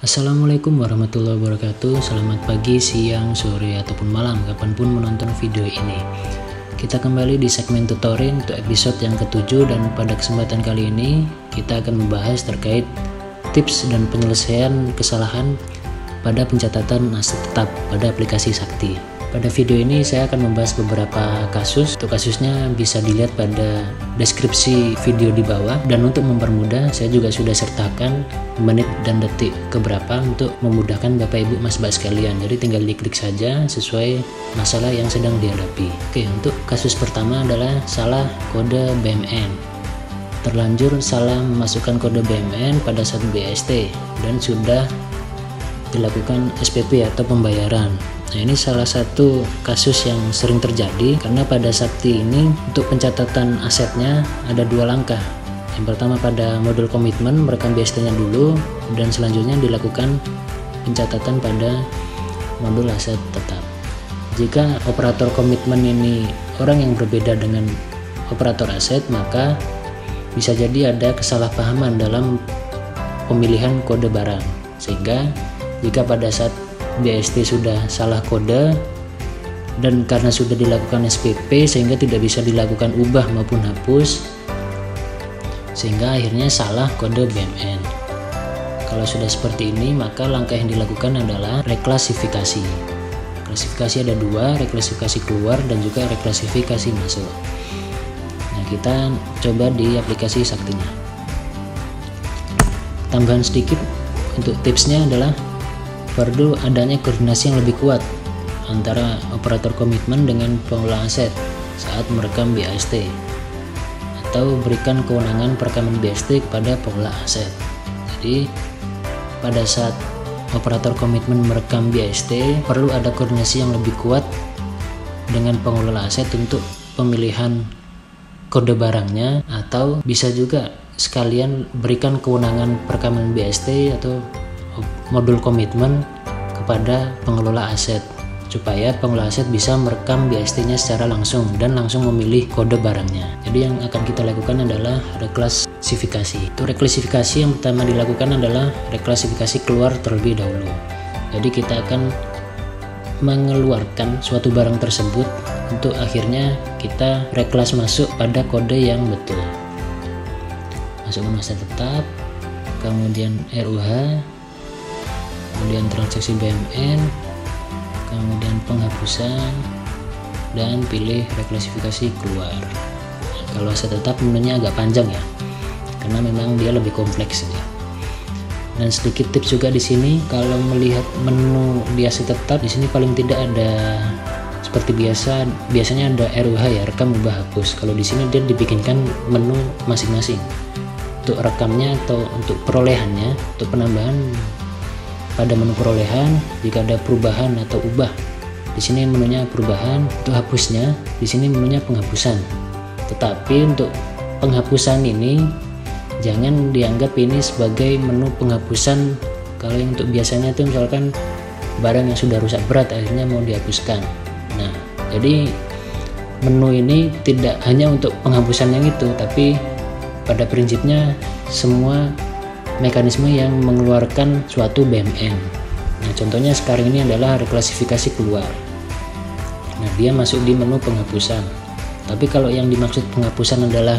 Assalamualaikum warahmatullahi wabarakatuh. Selamat pagi, siang, sore, ataupun malam kapanpun menonton video ini. Kita kembali di segmen tutorial untuk episode yang ke-7, dan pada kesempatan kali ini kita akan membahas terkait tips dan penyelesaian kesalahan pada pencatatan aset tetap pada aplikasi Sakti. Pada video ini saya akan membahas beberapa kasus. Untuk kasusnya bisa dilihat pada deskripsi video di bawah, dan untuk mempermudah saya juga sudah sertakan menit dan detik keberapa untuk memudahkan Bapak Ibu Mas Mbak sekalian. Jadi tinggal diklik saja sesuai masalah yang sedang dihadapi. Oke, untuk kasus pertama adalah salah kode BMN. Terlanjur salah memasukkan kode BMN pada saat BST dan sudah dilakukan SPP atau pembayaran. Nah, ini salah satu kasus yang sering terjadi karena pada Sakti ini untuk pencatatan asetnya ada dua langkah. Yang pertama pada modul komitmen merekam BST-nya dulu, dan selanjutnya dilakukan pencatatan pada modul aset tetap. Jika operator komitmen ini orang yang berbeda dengan operator aset, maka bisa jadi ada kesalahpahaman dalam pemilihan kode barang, sehingga jika pada saat BST sudah salah kode dan karena sudah dilakukan SPP sehingga tidak bisa dilakukan ubah maupun hapus, sehingga akhirnya salah kode BMN. Kalau sudah seperti ini, maka langkah yang dilakukan adalah reklasifikasi. Klasifikasi ada dua, reklasifikasi keluar dan juga reklasifikasi masuk. Nah, kita coba di aplikasi Saktinya. Tambahan sedikit untuk tipsnya adalah perlu adanya koordinasi yang lebih kuat antara operator komitmen dengan pengelola aset saat merekam BST, atau berikan kewenangan perekaman BST kepada pengelola aset. Jadi pada saat operator komitmen merekam BST, perlu ada koordinasi yang lebih kuat dengan pengelola aset untuk pemilihan kode barangnya, atau bisa juga sekalian berikan kewenangan perekaman BST atau modul komitmen kepada pengelola aset, supaya pengelola aset bisa merekam BST-nya secara langsung dan langsung memilih kode barangnya. Jadi yang akan kita lakukan adalah reklasifikasi. Itu reklasifikasi yang pertama dilakukan adalah reklasifikasi keluar terlebih dahulu. Jadi kita akan mengeluarkan suatu barang tersebut untuk akhirnya kita reklas masuk pada kode yang betul. Masukkan aset tetap, kemudian RUH, kemudian transaksi BMN, kemudian penghapusan, dan pilih reklasifikasi keluar. Nah, kalau aset tetap menunya agak panjang ya, karena memang dia lebih kompleks ya. Dan sedikit tips juga di sini, kalau melihat menu di aset tetap, di sini paling tidak ada seperti biasanya ada RUH ya, rekam ubah hapus. Kalau di sini dia dibikinkan menu masing-masing untuk rekamnya atau untuk perolehannya. Untuk penambahan pada menu perolehan, jika ada perubahan atau ubah, di sini menunya perubahan. Untuk hapusnya, di sini menunya penghapusan. Tetapi untuk penghapusan ini jangan dianggap ini sebagai menu penghapusan. Kalau yang untuk biasanya itu misalkan barang yang sudah rusak berat akhirnya mau dihapuskan. Nah, jadi menu ini tidak hanya untuk penghapusan yang itu, tapi pada prinsipnya semua mekanisme yang mengeluarkan suatu BMN. Nah, contohnya sekarang ini adalah reklasifikasi keluar. Nah, dia masuk di menu penghapusan. Tapi kalau yang dimaksud penghapusan adalah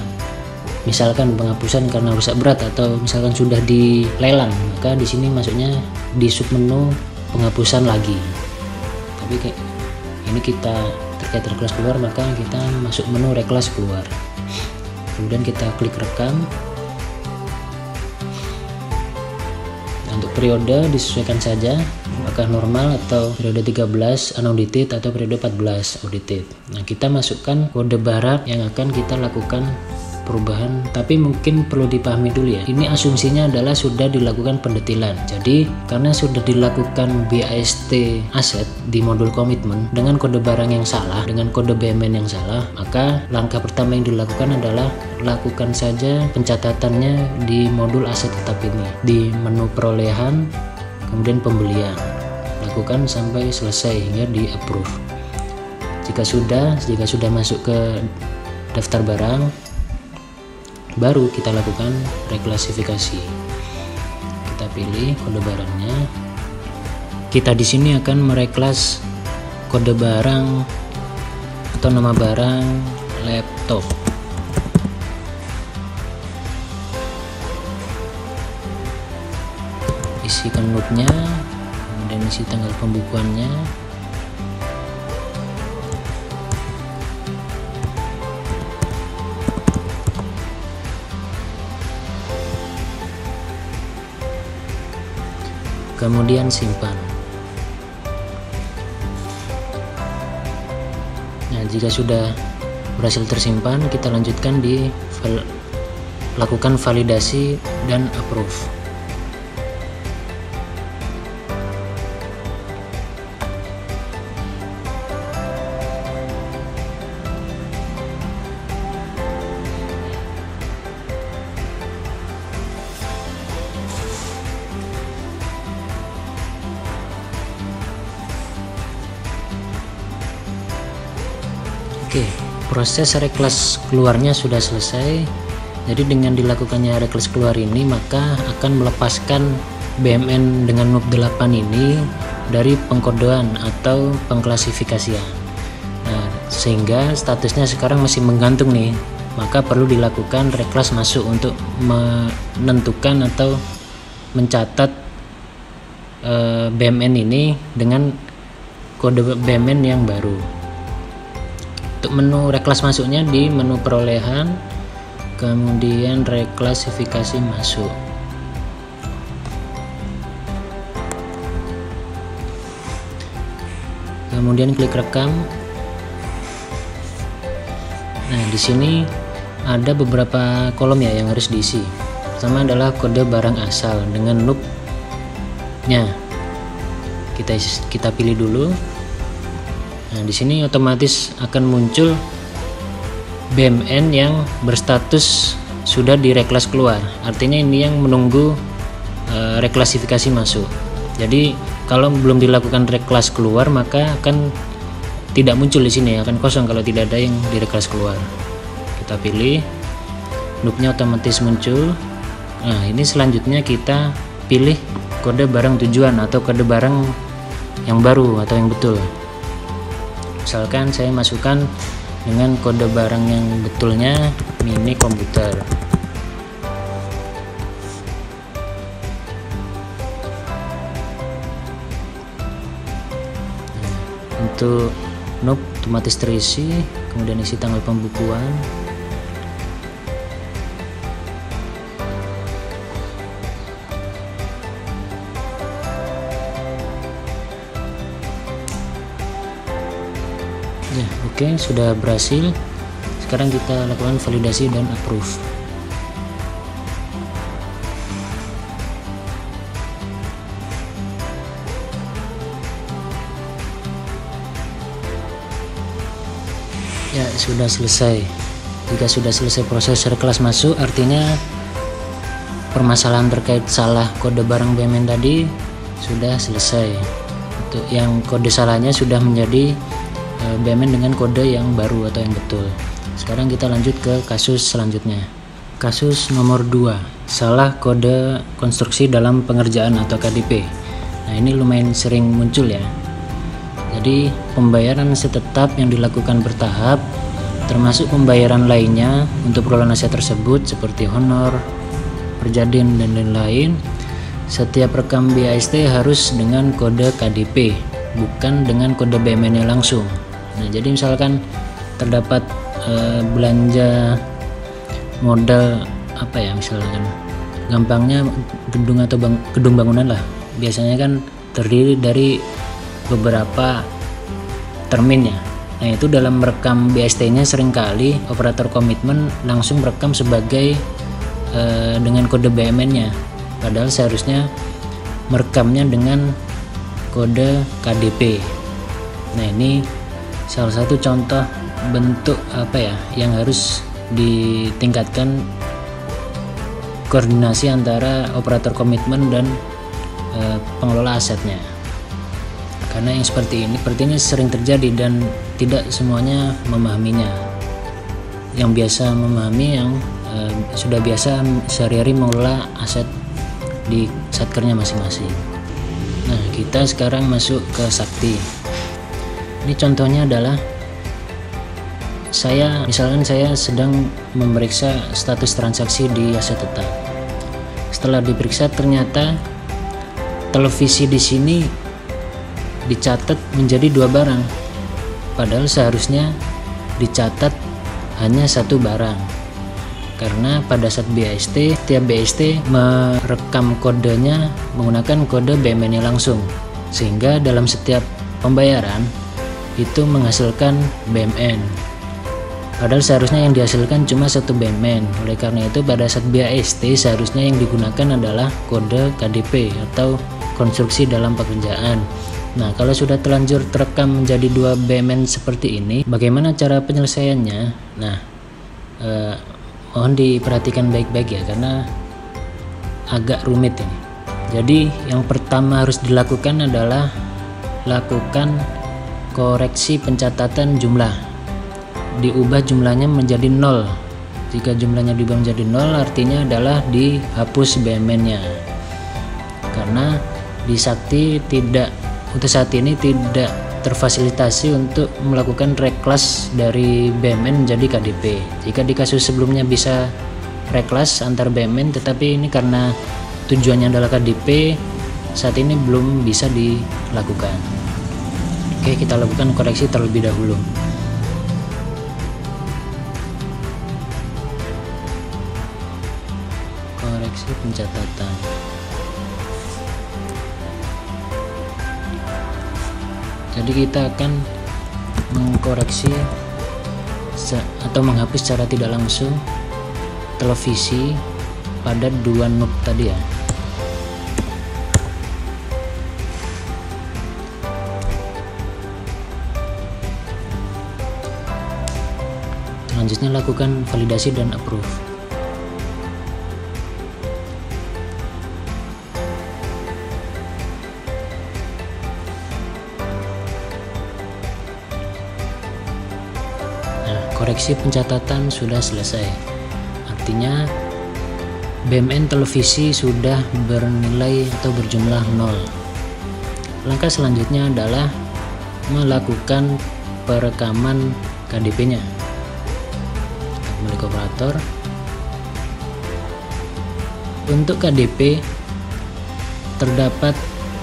misalkan penghapusan karena rusak berat atau misalkan sudah dilelang, maka di sini masuknya di submenu penghapusan lagi. Tapi ini kita terkait reklas keluar, maka kita masuk menu reklas keluar. Kemudian kita klik rekam. Untuk periode disesuaikan saja, apakah normal atau periode 13 unaudited atau periode 14 audited. Nah, kita masukkan kode barang yang akan kita lakukan perubahan, tapi mungkin perlu dipahami dulu ya, ini asumsinya adalah sudah dilakukan pendetilan. Jadi karena sudah dilakukan BST aset di modul komitmen dengan kode barang yang salah, dengan kode BMN yang salah, maka langkah pertama yang dilakukan adalah lakukan saja pencatatannya di modul aset tetap ini, di menu perolehan, kemudian pembelian. Lakukan sampai selesai hingga di approve. Jika sudah masuk ke daftar barang, baru kita lakukan reklasifikasi. Kita pilih kode barangnya. Kita di sini akan mereklas kode barang atau nama barang laptop. Isikan loopnya, kemudian isi tanggal pembukuannya. Kemudian simpan. Nah, jika sudah berhasil tersimpan, kita lanjutkan di lakukan validasi dan approve. Oke, proses reklas keluarnya sudah selesai. Jadi dengan dilakukannya reklas keluar ini, maka akan melepaskan BMN dengan NUP 8 ini dari pengkodean atau pengklasifikasian. Nah, sehingga statusnya sekarang masih menggantung nih, maka perlu dilakukan reklas masuk untuk menentukan atau mencatat BMN ini dengan kode BMN yang baru. Untuk menu reklas masuknya di menu perolehan, kemudian reklasifikasi masuk. Kemudian klik rekam. Nah, di sini ada beberapa kolom ya yang harus diisi. Pertama adalah kode barang asal dengan NUP-nya. Kita pilih dulu. Nah, di sini otomatis akan muncul BMN yang berstatus sudah direklas keluar. Artinya ini yang menunggu reklasifikasi masuk. Jadi kalau belum dilakukan reklas keluar, maka akan tidak muncul di sini, akan kosong kalau tidak ada yang direklas keluar. Kita pilih, NUP-nya otomatis muncul. Nah, ini selanjutnya kita pilih kode barang tujuan atau kode barang yang baru atau yang betul. Misalkan saya masukkan dengan kode barang yang betulnya mini komputer. Untuk NUP otomatis terisi, kemudian isi tanggal pembukuan. Ya, oke, sudah berhasil. Sekarang kita lakukan validasi dan approve. Ya, sudah selesai. Jika sudah selesai proses reklas masuk, artinya permasalahan terkait salah kode barang BMN tadi sudah selesai. Untuk yang kode salahnya sudah menjadi BMN dengan kode yang baru atau yang betul. Sekarang kita lanjut ke kasus selanjutnya. Kasus nomor 2, salah kode konstruksi dalam pengerjaan atau KDP. Nah, ini lumayan sering muncul ya. Jadi pembayaran aset tetap yang dilakukan bertahap, termasuk pembayaran lainnya untuk pengelolaan aset tersebut seperti honor, perjadian dan lain-lain. Setiap rekam BAST harus dengan kode KDP, bukan dengan kode BMN-nya langsung. Nah, jadi misalkan terdapat belanja modal apa ya, misalkan gampangnya gedung atau gedung bangunan lah, biasanya kan terdiri dari beberapa terminnya. Nah, itu dalam merekam BST-nya seringkali operator komitmen langsung merekam sebagai dengan kode BMN-nya, padahal seharusnya merekamnya dengan kode KDP. Nah, ini salah satu contoh bentuk apa ya yang harus ditingkatkan koordinasi antara operator komitmen dan pengelola asetnya, karena yang seperti ini sepertinya sering terjadi dan tidak semuanya memahaminya. Yang biasa memahami, yang sudah biasa sehari-hari mengelola aset di satkernya masing-masing. Nah, kita sekarang masuk ke sakti. Ini contohnya adalah misalkan saya sedang memeriksa status transaksi di aset tetap. Setelah diperiksa ternyata televisi di sini dicatat menjadi 2 barang, padahal seharusnya dicatat hanya 1 barang. Karena pada saat BST, tiap BST merekam kodenya menggunakan kode BMN-nya langsung, sehingga dalam setiap pembayaran itu menghasilkan BMN. Padahal seharusnya yang dihasilkan cuma 1 BMN. Oleh karena itu pada saat BAST seharusnya yang digunakan adalah kode KDP atau konstruksi dalam pekerjaan. Nah, kalau sudah terlanjur terekam menjadi 2 BMN seperti ini, bagaimana cara penyelesaiannya? Nah, mohon diperhatikan baik-baik ya, karena agak rumit ini. Jadi yang pertama harus dilakukan adalah lakukan koreksi pencatatan jumlah. Diubah jumlahnya menjadi 0. Jika jumlahnya diubah menjadi 0 artinya adalah dihapus BMN-nya. Karena di sakti untuk saat ini tidak terfasilitasi untuk melakukan reklas dari BMN menjadi KDP. Jika di kasus sebelumnya bisa reklas antar BMN, tetapi ini karena tujuannya adalah KDP, saat ini belum bisa dilakukan. Oke, kita lakukan koreksi terlebih dahulu. Koreksi pencatatan. Jadi kita akan mengkoreksi atau menghapus secara tidak langsung televisi pada 2 NUP tadi ya. Selanjutnya lakukan validasi dan approve. Koreksi pencatatan sudah selesai. Artinya BMN televisi sudah bernilai atau berjumlah 0. Langkah selanjutnya adalah melakukan perekaman KDP-nya. Kembali ke operator. Untuk KDP terdapat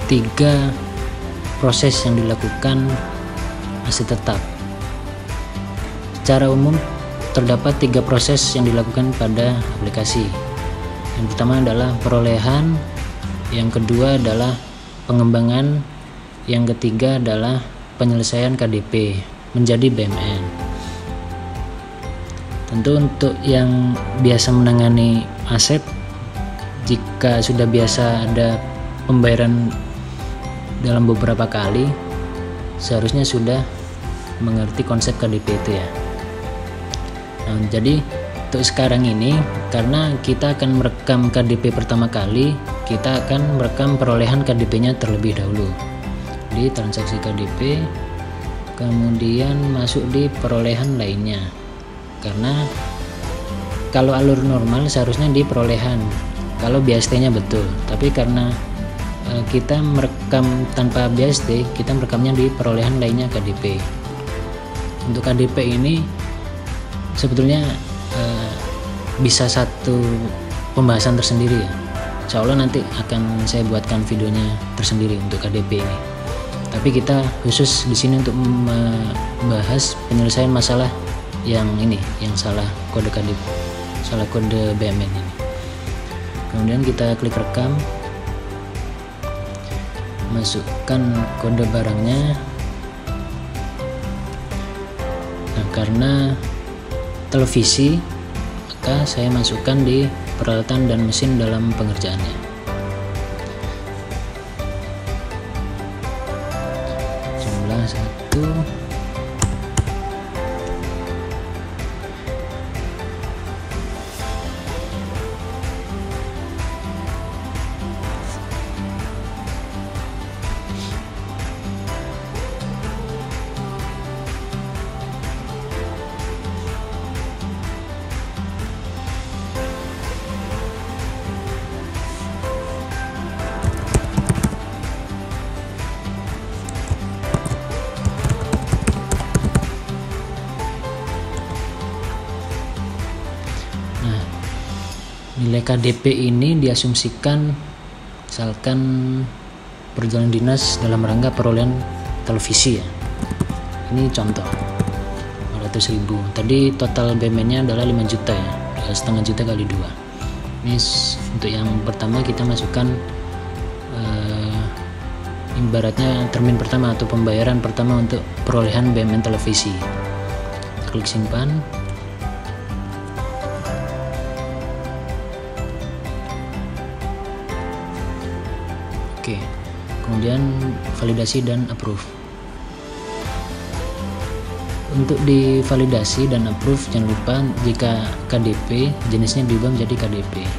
3 proses yang dilakukan masih tetap. Secara umum terdapat 3 proses yang dilakukan pada aplikasi. Yang pertama adalah perolehan, yang kedua adalah pengembangan, yang ketiga adalah penyelesaian KDP menjadi BMN. Tentu untuk yang biasa menangani aset, jika sudah biasa ada pembayaran dalam beberapa kali, seharusnya sudah mengerti konsep KDP itu ya. Nah, jadi untuk sekarang ini karena kita akan merekam KDP pertama kali, kita akan merekam perolehan KDP-nya terlebih dahulu di transaksi KDP, kemudian masuk di perolehan lainnya. Karena kalau alur normal seharusnya di perolehan kalau BST-nya betul, tapi karena kita merekam tanpa BST, kita merekamnya di perolehan lainnya KDP. Untuk KDP ini sebetulnya bisa satu pembahasan tersendiri ya. Insya Allah nanti akan saya buatkan videonya tersendiri untuk KDP ini. Tapi kita khusus di sini untuk membahas penyelesaian masalah yang ini, yang salah kode KDP, salah kode BMN ini. Kemudian kita klik rekam, masukkan kode barangnya. Nah, karena televisi, maka saya masukkan di peralatan dan mesin dalam pengerjaannya. Jumlah 1. Nilai KDP ini diasumsikan misalkan perjalanan dinas dalam rangka perolehan televisi ya. Ini contoh 500.000. Tadi total BMN-nya adalah 5 juta ya, setengah juta kali 2. Ini untuk yang pertama kita masukkan ibaratnya termin pertama atau pembayaran pertama untuk perolehan BMN televisi. Klik simpan. Oke, kemudian validasi dan approve. Untuk divalidasi dan approve jangan lupa jika KDP jenisnya diubah menjadi KDP.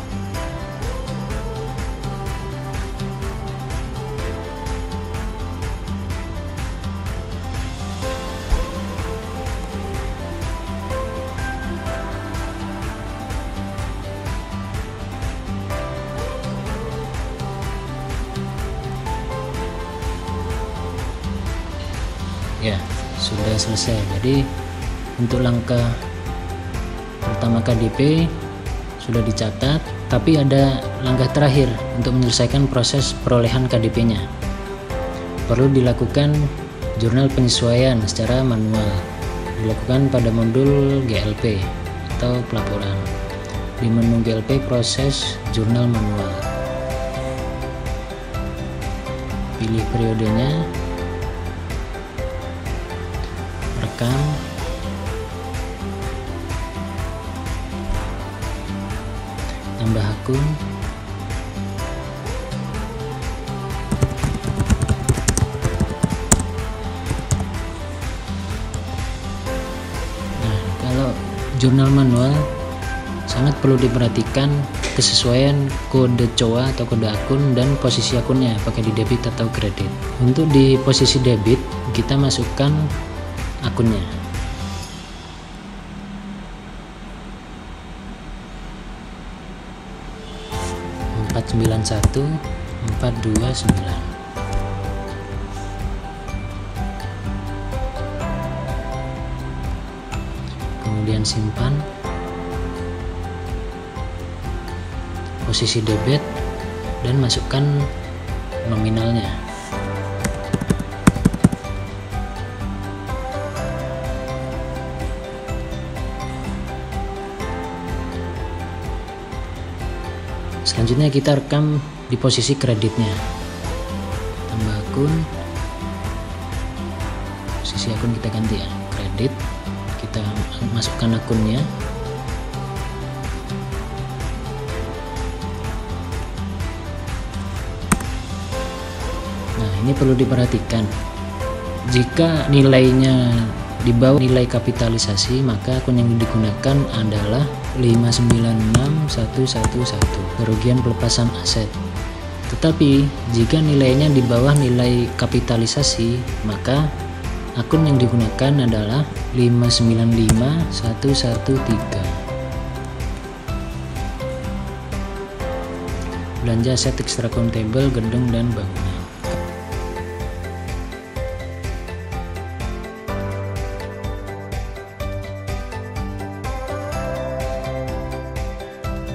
Ya, sudah selesai. Jadi untuk langkah pertama KDP sudah dicatat, tapi ada langkah terakhir untuk menyelesaikan proses perolehan KDP-nya. Perlu dilakukan jurnal penyesuaian secara manual, dilakukan pada modul GLP atau pelaporan. Di menu GLP proses jurnal manual, pilih periodenya, rekam, tambah akun, nah kalau jurnal manual sangat perlu diperhatikan kesesuaian kode COA atau kode akun dan posisi akunnya, apakah di debit atau kredit. Untuk di posisi debit kita masukkan akunnya. (491 429). Kemudian simpan. Posisi debit dan masukkan nominalnya. Selanjutnya kita rekam di posisi kreditnya. Tambah akun. Posisi akun kita ganti ya, kredit. Kita masukkan akunnya. Nah, ini perlu diperhatikan. Jika nilainya di bawah nilai kapitalisasi, maka akun yang digunakan adalah 596111, kerugian pelepasan aset. Tetapi jika nilainya di bawah nilai kapitalisasi, maka akun yang digunakan adalah 595113. Belanja aset ekstra akuntabel gedung dan bangunan.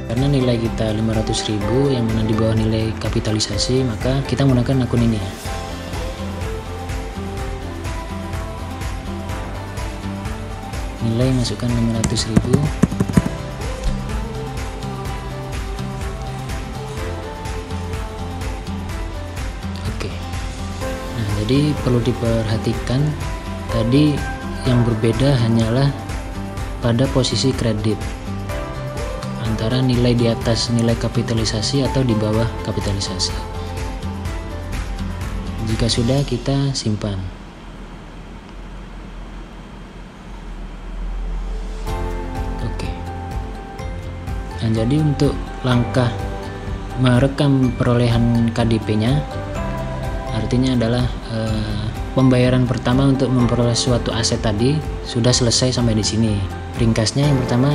Karena nilai kita 500.000 yang mana di bawah nilai kapitalisasi, maka kita menggunakan akun ini ya. Nilai masukkan 500.000. Oke. Nah, jadi perlu diperhatikan tadi yang berbeda hanyalah pada posisi kredit, antara nilai di atas nilai kapitalisasi atau di bawah kapitalisasi. Jika sudah, kita simpan. Oke. Nah, jadi untuk langkah merekam perolehan KDP-nya, artinya adalah pembayaran pertama untuk memperoleh suatu aset tadi sudah selesai sampai di sini. Ringkasnya yang pertama,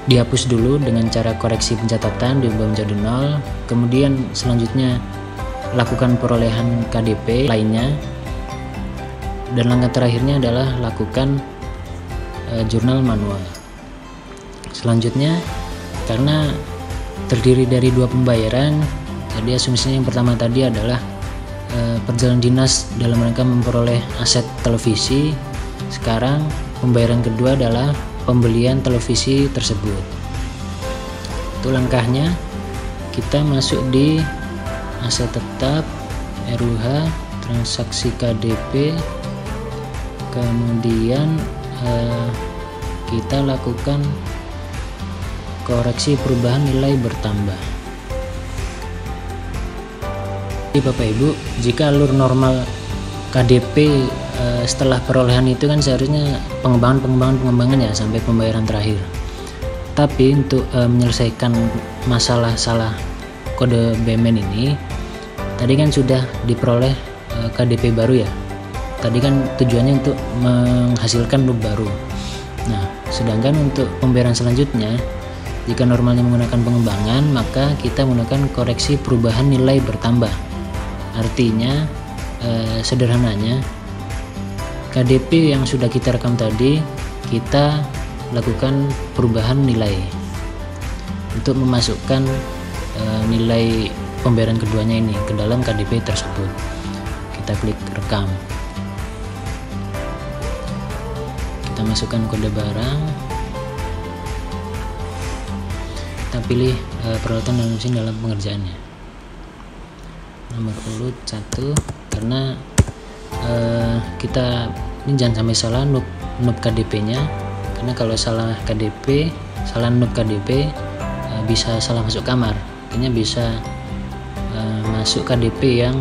dihapus dulu dengan cara koreksi pencatatan, diubah menjadi 0. Kemudian selanjutnya lakukan perolehan KDP lainnya, dan langkah terakhirnya adalah lakukan jurnal manual. Selanjutnya karena terdiri dari 2 pembayaran. Jadi asumsinya yang pertama tadi adalah perjalanan dinas dalam rangka memperoleh aset televisi. Sekarang pembayaran kedua adalah pembelian televisi tersebut. Itu langkahnya. Kita masuk di aset tetap, RUH, transaksi KDP, kemudian kita lakukan koreksi perubahan nilai bertambah. Jadi Bapak Ibu, jika alur normal KDP setelah perolehan itu kan seharusnya pengembangan ya sampai pembayaran terakhir. Tapi untuk menyelesaikan masalah salah kode BMN ini, tadi kan sudah diperoleh KDP baru ya. Tadi kan tujuannya untuk menghasilkan loop baru. Nah, sedangkan untuk pembayaran selanjutnya, jika normalnya menggunakan pengembangan, maka kita menggunakan koreksi perubahan nilai bertambah. Artinya sederhananya, KDP yang sudah kita rekam tadi, kita lakukan perubahan nilai untuk memasukkan nilai pembayaran keduanya ini ke dalam KDP tersebut. Kita klik rekam, kita masukkan kode barang, kita pilih peralatan dan mesin dalam pengerjaannya, nomor urut 1, karena kita ini jangan sampai salah NUP KDP nya, karena kalau salah KDP, salah NUP KDP bisa salah masuk kamar, akhirnya bisa masuk KDP yang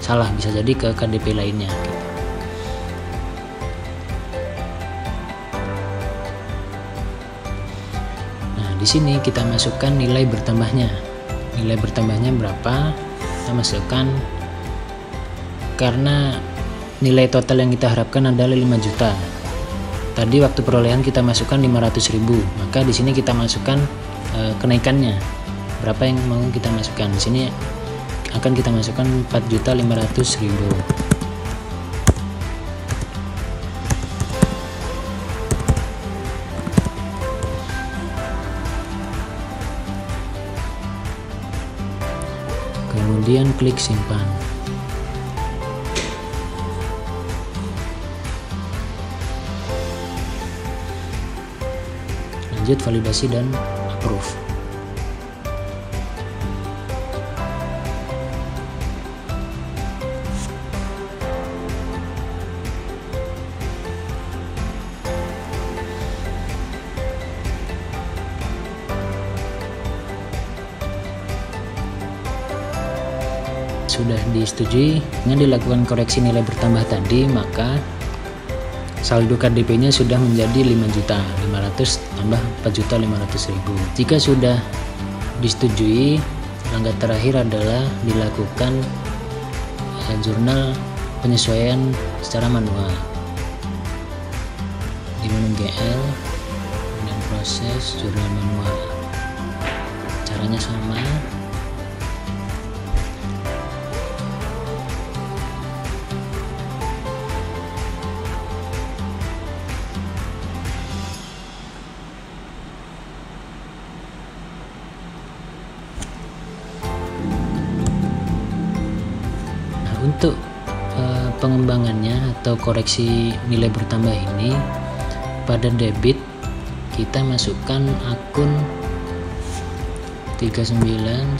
salah, bisa jadi ke KDP lainnya gitu. Nah, di sini kita masukkan nilai bertambahnya. Nilai bertambahnya berapa? Kita masukkan, karena nilai total yang kita harapkan adalah 5 juta. Tadi waktu perolehan kita masukkan 500.000, maka di sini kita masukkan kenaikannya. Berapa yang mau kita masukkan? Di sini akan kita masukkan 4.500.000. Kemudian klik simpan. Lanjut validasi dan approve. Sudah disetujui dengan dilakukan koreksi nilai bertambah tadi, maka saldo KDP-nya sudah menjadi 5.500.000 tambah 4.500.000. Jika sudah disetujui, langkah terakhir adalah dilakukan jurnal penyesuaian secara manual di menu GL dan proses jurnal manual. Caranya sama. Untuk pengembangannya atau koreksi nilai bertambah ini, pada debit kita masukkan akun 3911116.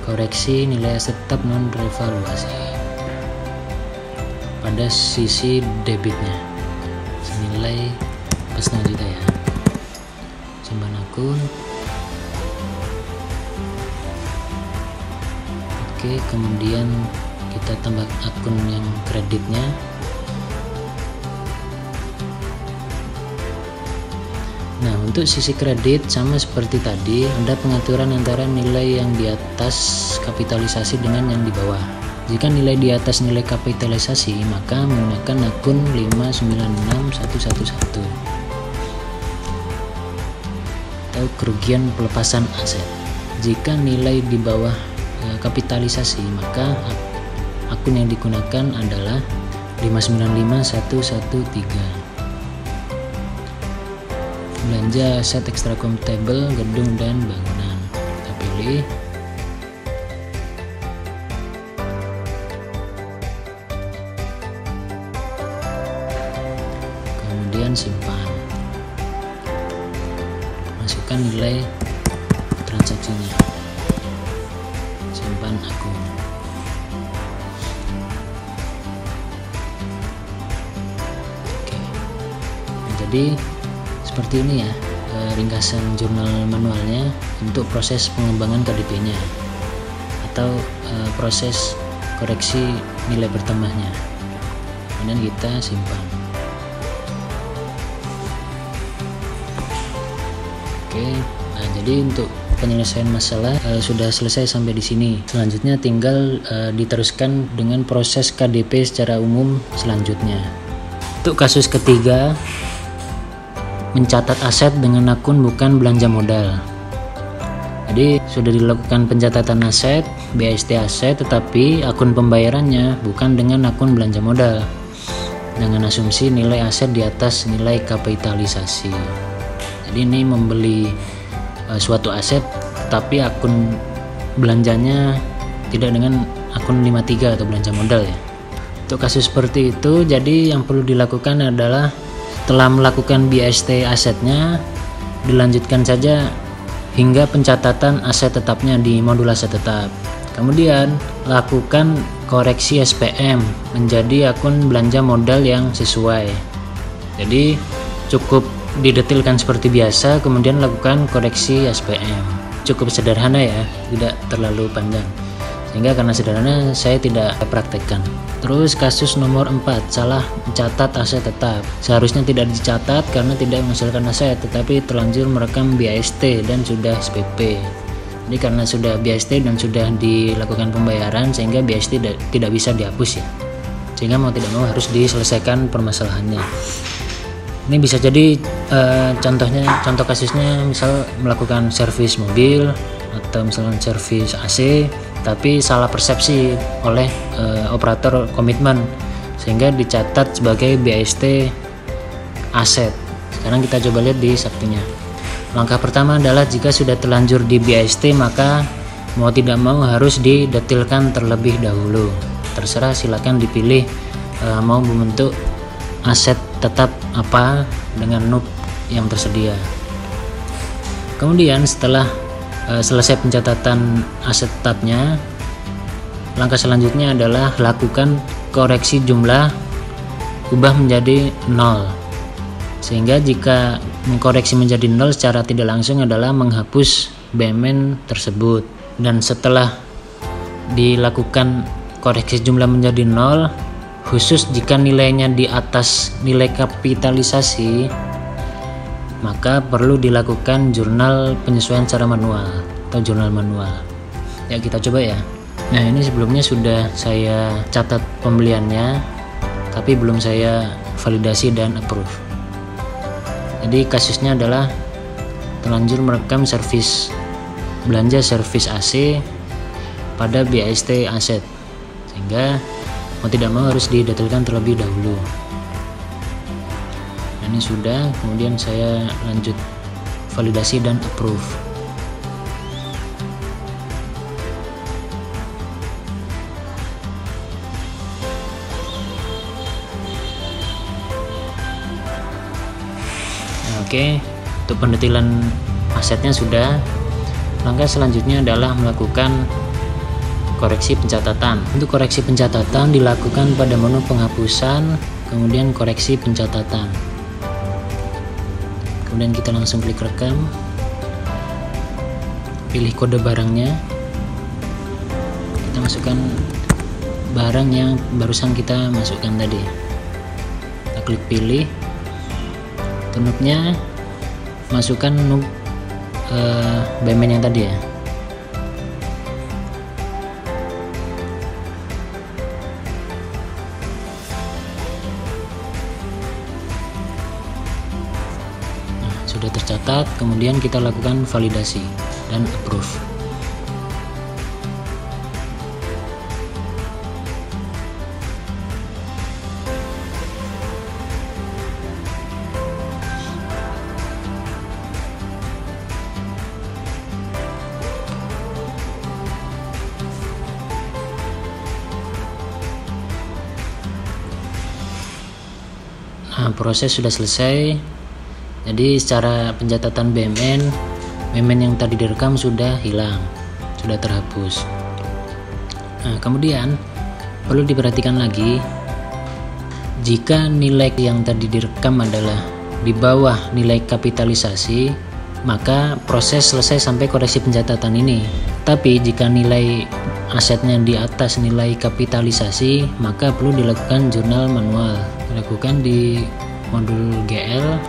Koreksi nilai aset tetap non revaluasi pada sisi debitnya senilai 4,5 juta ya. Simpan akun. Oke, kemudian kita tambah akun yang kreditnya. Nah, untuk sisi kredit sama seperti tadi, ada pengaturan antara nilai yang di atas kapitalisasi dengan yang di bawah. Jika nilai di atas nilai kapitalisasi, maka menggunakan akun 596111 atau kerugian pelepasan aset. Jika nilai di bawah kapitalisasi, maka akun yang digunakan adalah 595113. Belanja aset extra computable, gedung dan bangunan. Kita pilih. Kemudian simpan. Masukkan nilai transaksinya. Simpan akun. Oke. Jadi seperti ini ya ringkasan jurnal manualnya untuk proses pengembangan KDP-nya atau proses koreksi nilai bertambahnya. Kemudian kita simpan. Oke, nah jadi untuk penyelesaian masalah sudah selesai sampai di sini. Selanjutnya tinggal diteruskan dengan proses KDP secara umum selanjutnya. Untuk kasus ketiga, mencatat aset dengan akun bukan belanja modal. Jadi sudah dilakukan pencatatan aset, BAST aset, tetapi akun pembayarannya bukan dengan akun belanja modal, dengan asumsi nilai aset di atas nilai kapitalisasi. Jadi ini membeli suatu aset, tetapi akun belanjanya tidak dengan akun 53 atau belanja modal ya. Untuk kasus seperti itu, jadi yang perlu dilakukan adalah setelah melakukan BAST asetnya, dilanjutkan saja hingga pencatatan aset tetapnya di modul aset tetap. Kemudian lakukan koreksi SPM menjadi akun belanja modal yang sesuai. Jadi cukup didetilkan seperti biasa, kemudian lakukan koreksi SPM. Cukup sederhana ya, tidak terlalu panjang. Sehingga karena sederhana saya tidak praktekkan. Terus kasus nomor 4, salah mencatat aset tetap. Seharusnya tidak dicatat karena tidak menghasilkan aset, tetapi terlanjur merekam BAST dan sudah SPP. Jadi karena sudah BAST dan sudah dilakukan pembayaran, sehingga BAST tidak bisa dihapus ya. Sehingga mau tidak mau harus diselesaikan permasalahannya. Ini bisa jadi contoh kasusnya misal melakukan servis mobil atau misalnya servis AC, tapi salah persepsi oleh operator komitmen sehingga dicatat sebagai BAST aset. Sekarang kita coba lihat di saktinya. Langkah pertama adalah jika sudah terlanjur di BAST, maka mau tidak mau harus didetilkan terlebih dahulu. Terserah, silakan dipilih mau membentuk aset tetap apa dengan NUP yang tersedia. Kemudian setelah selesai pencatatan aset tetapnya, langkah selanjutnya adalah lakukan koreksi jumlah, ubah menjadi 0. Sehingga jika mengkoreksi menjadi 0 secara tidak langsung adalah menghapus BMN tersebut. Dan setelah dilakukan koreksi jumlah menjadi 0, khusus jika nilainya di atas nilai kapitalisasi, maka perlu dilakukan jurnal penyesuaian secara manual atau jurnal manual. Ya, kita coba ya. Nah, ini sebelumnya sudah saya catat pembeliannya, tapi belum saya validasi dan approve. Jadi kasusnya adalah terlanjur merekam belanja servis AC pada BAST aset, sehingga mau tidak mau harus didetilkan terlebih dahulu. Ini sudah, kemudian saya lanjut validasi dan approve. Oke, untuk pendetilan asetnya sudah. Langkah selanjutnya adalah melakukan koreksi pencatatan. Untuk koreksi pencatatan dilakukan pada menu penghapusan, kemudian koreksi pencatatan. Kemudian kita langsung klik rekam, pilih kode barangnya, kita masukkan barang yang barusan kita masukkan tadi. Kita klik pilih, NUP-nya masukkan NUP BMN yang tadi ya. Sudah tercatat, kemudian kita lakukan validasi dan approve. proses sudah selesai. Jadi secara pencatatan BMN yang tadi direkam sudah hilang, sudah terhapus. Nah, kemudian perlu diperhatikan lagi, jika nilai yang tadi direkam adalah di bawah nilai kapitalisasi, maka proses selesai sampai koreksi pencatatan ini. Tapi jika nilai asetnya di atas nilai kapitalisasi, maka perlu dilakukan jurnal manual. Dilakukan di modul GL,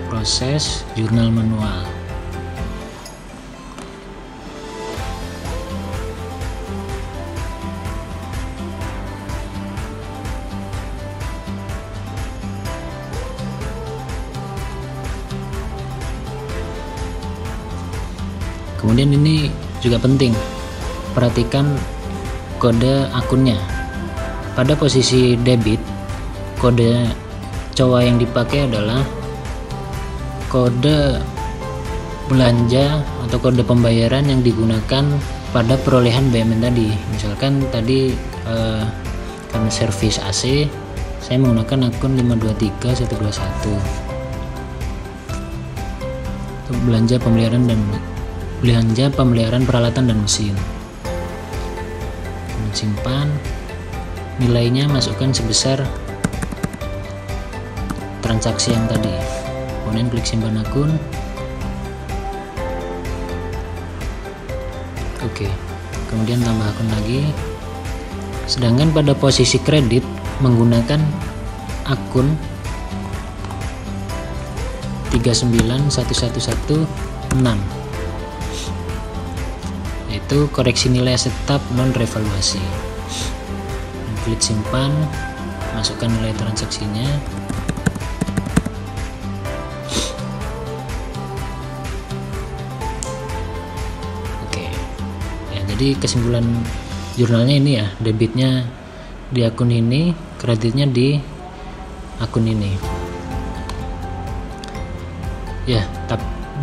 proses jurnal manual. Kemudian ini juga penting, perhatikan kode akunnya. Pada posisi debit, kode COA yang dipakai adalah kode belanja atau kode pembayaran yang digunakan pada perolehan BMN tadi. Misalkan tadi karena servis AC, saya menggunakan akun 523121 untuk belanja pemeliharaan peralatan dan mesin. Simpan, nilainya masukkan sebesar transaksi yang tadi. Kemudian klik simpan akun. Oke, kemudian tambah akun lagi. Sedangkan pada posisi kredit menggunakan akun 3911116, yaitu koreksi nilai aset tetap non revaluasi. Klik simpan, masukkan nilai transaksinya. Oke ya, jadi kesimpulan jurnalnya ini ya, debitnya di akun ini, kreditnya di akun ini ya.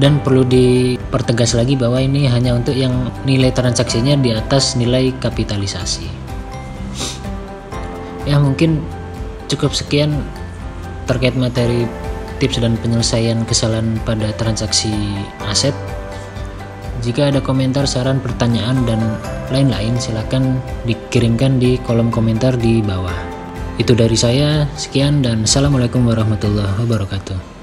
Dan perlu dipertegas lagi bahwa ini hanya untuk yang nilai transaksinya di atas nilai kapitalisasi. Ya, mungkin cukup sekian terkait materi tips dan penyelesaian kesalahan pada transaksi aset. Jika ada komentar, saran, pertanyaan, dan lain-lain, silakan dikirimkan di kolom komentar di bawah. Itu dari saya, sekian dan assalamualaikum warahmatullahi wabarakatuh.